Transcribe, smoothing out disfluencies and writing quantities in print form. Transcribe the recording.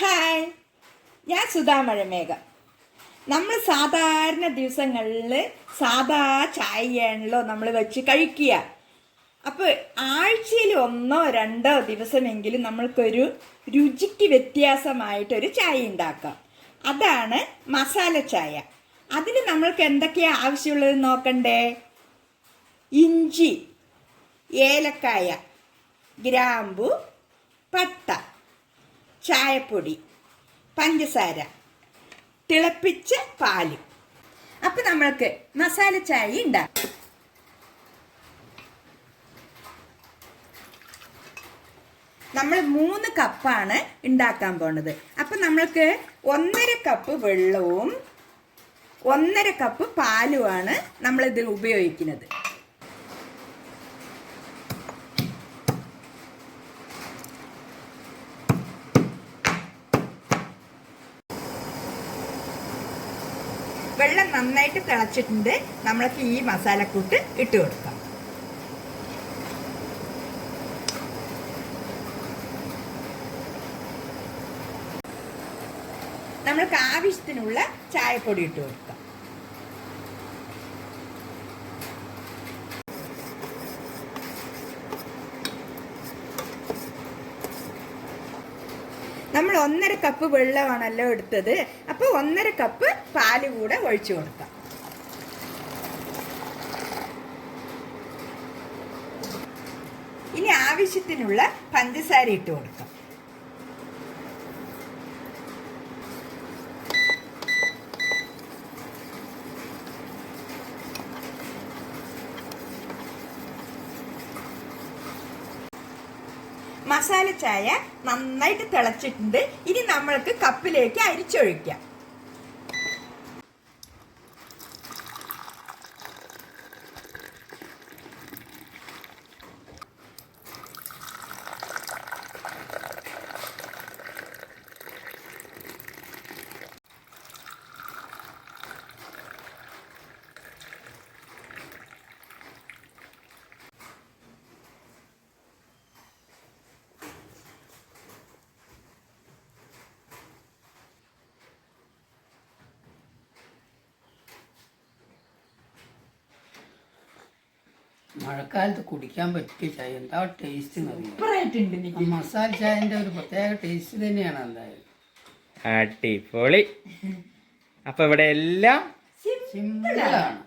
Hi, ഞാൻ സുധാ മഴമേഘം. നമ്മൾ സാധാരണ ദിവസങ്ങളിൽ സാധാ ചായയാണല്ലോ നമ്മൾ വെച്ച് കഴിക്കുക. അപ്പോൾ ആഴ്ചയിൽ ഒന്നോ രണ്ടോ ദിവസമെങ്കിലും നമ്മൾക്കൊരു രുചിക്ക് വ്യത്യാസമായിട്ടൊരു ചായ ഉണ്ടാക്കാം. അതാണ് മസാല ചായ. അതിന് നമ്മൾക്ക് എന്തൊക്കെയാണ് ആവശ്യമുള്ളത് നോക്കണ്ടേ? ഇഞ്ചി, ഏലക്കായ, ഗ്രാമ്പു, പട്ട, ചായപ്പൊടി, പഞ്ചസാര, തിളപ്പിച്ച പാല്. അപ്പം നമ്മൾക്ക് മസാല ചായ ഉണ്ടാക്കാം. നമ്മൾ 3 കപ്പാണ് ഉണ്ടാക്കാൻ പോണത്. അപ്പം നമ്മൾക്ക് 1.5 കപ്പ് വെള്ളവും 1.5 കപ്പ് പാലുമാണ് നമ്മളിതിൽ ഉപയോഗിക്കുന്നത്. വെള്ളം നന്നായിട്ട് തിളച്ചിട്ടുണ്ട്. നമ്മൾക്ക് ഈ മസാലക്കൂട്ട് ഇട്ട് കൊടുക്കാം. നമ്മൾക്ക് ആവശ്യത്തിനുള്ള ചായപ്പൊടി ഇട്ട് കൊടുക്കാം. നമ്മൾ 1.5 കപ്പ് വെള്ളമാണല്ലോ എടുത്തത്. അപ്പോൾ 1.5 കപ്പ് പാല് കൂടെ ഒഴിച്ചു കൊടുക്കാം. ഇനി ആവശ്യത്തിനുള്ള പഞ്ചസാര ഇട്ട് കൊടുക്കാം. മസാല ചായ നന്നായിട്ട് തിളച്ചിട്ടുണ്ട്. ഇനി നമ്മൾക്ക് കപ്പിലേക്ക് അരിച്ചൊഴിക്കാം. മഴക്കാലത്ത് കുടിക്കാൻ പറ്റിയ ചായ എന്താ ടേസ്റ്റ് സൂപ്പറായിട്ടുണ്ട്. മസാല ചായന്റെ ഒരു പ്രത്യേക ടേസ്റ്റ് തന്നെയാണ് എന്തായാലും. അടിപൊളി. അപ്പൊ ഇവിടെ എല്ലാം സിമ്പിളാണ്.